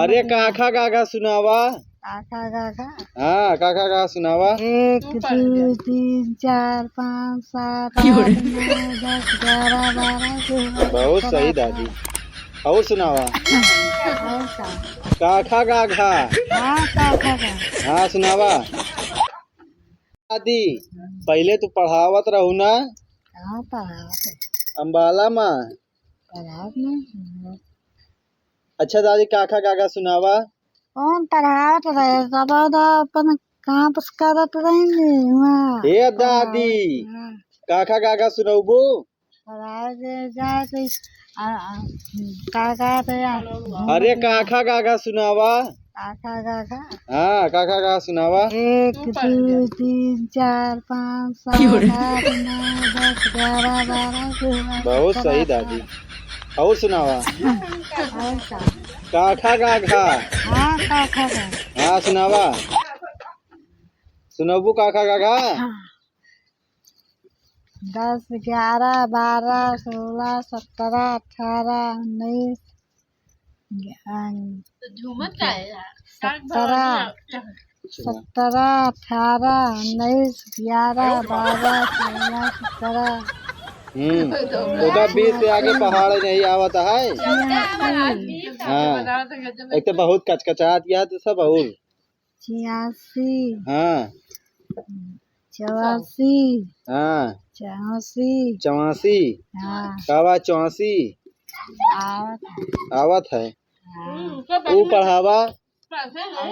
अरे काका काका सुनावा। काका काका हाँ काका काका सुनावा। 1 2 3 4 5 7 8 9 10 11 12 13 बहुत सही दादी। और सुनावा। और का काका काका। हाँ काका का हाँ सुनावा। दादी पहले तो पढ़ावत रहू ना कहाँ पढ़ावत अम्बाला माँ। पढ़ावत नहीं अच्छा दादी काका काका सुनावा। कौन पढ़ावत रहे सब अपन कहाँ पर करत रहेंगे वहाँ हे दादी हाँ, काका काका सुनबू। पढ़ाए के जाए तो काका तो अरे काका काका सुनावा। काका काका हाँ काका काका सुनावा। 1 2 3 4 5 7 8 9 10 11 12 13 बहुत सही दादी। और सुनावा। और का काका काका। हाँ काका का हाँ सुनावा। सुनबू काका काका। 10 11 12 16 17 18 19 17 18 19 11 12 16 17 ओका 20 से आगे पहाड़ नहीं आवता है। हाँ एक तो बहुत कचकचाहट किया तो सब और 86 हाँ 84 हाँ 84 84 हाँ कावा 84 आवत आवत है। हाँ वो पढ़ावा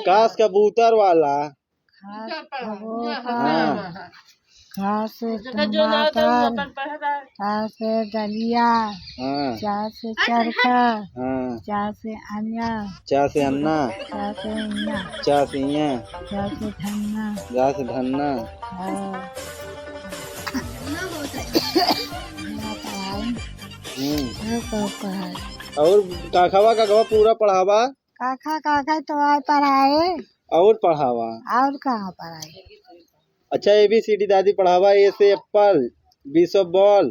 काश कबूतर वाला। खास कबूतर हाँ घास से टमाटर घास से दलिया हाँ चार से चरखा हाँ चार से अन्या चा से अन्ना चार से अन्या चा से इया चार से धन्ना जा से धन्ना। हाँ पढ़ाई और काखवा काखवा पूरा पढ़ावा। काका काका तो आए पढ़ाए और पढ़ावा। और कहाँ पढ़ाए अच्छा ABCD दादी पढ़ावा। A से एप्पल B से बॉल।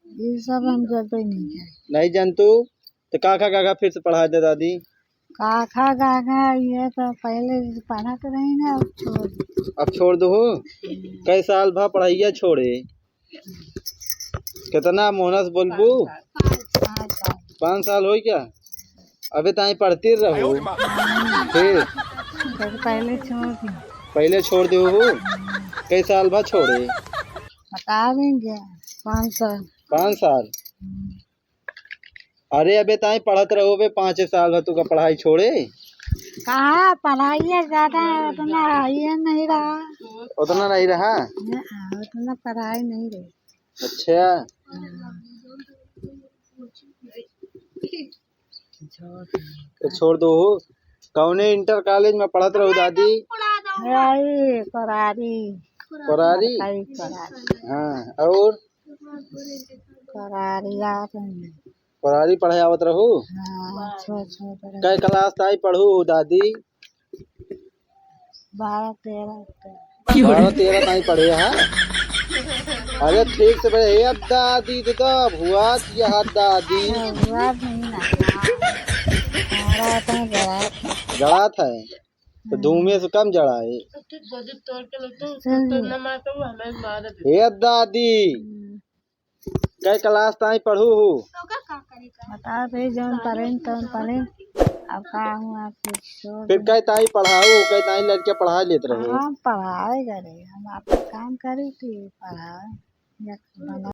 ये सब हम जब नहीं जाए नहीं जानतू तो काका काका फिर से पढ़ा दे दादी। काका काका ये तो पहले पढ़ा तो रही ना अब छोड़ दी। अब छोड़ दो। कई साल भा पढ़ाइया छोड़े। कितना मोहनस बोलबू। 5 साल 5 साल हो क्या। अबे ताई पढ़ती रहो फिर फिर पहले छोड़ दी पहले छोड़ दो। कई साल भा छोड़े। बता देंगे 5 साल 5 साल। अरे अबे ताई पढ़त रहो बे 5 साल भा तू का पढ़ाई छोड़े। कहाँ पढ़ाई ज्यादा उतना ये नहीं रहा उतना नहीं रहा। उतना पढ़ाई नहीं रही। अच्छा तो छोड़ दो। कौने इंटर कॉलेज में पढ़त रहो दादी। यही करारी कोरारी। हाँ और करारी याद नहीं। कोरारी पढ़ाई आवत रहो। हाँ छोड़ कई क्लास ताई पढ़ू दादी। 12 13 12 13 ताई पढ़े है। अरे ठीक से पढ़े। अब दादी तो हुआ यह दादी याद नहीं ना हमारा तो जड़ा था तो धूमे से कम जड़ा है। हे दादी कई क्लास ताई पढ़ू। बता दे जौन पढ़े तौन पढ़े अब का हूँ आपसे छोड़ फिर कई ताई पढ़ाऊ कई ताई लड़के पढ़ा लेते रहो। हम पढ़ाए करे हम आपका काम करे थे पढ़ाए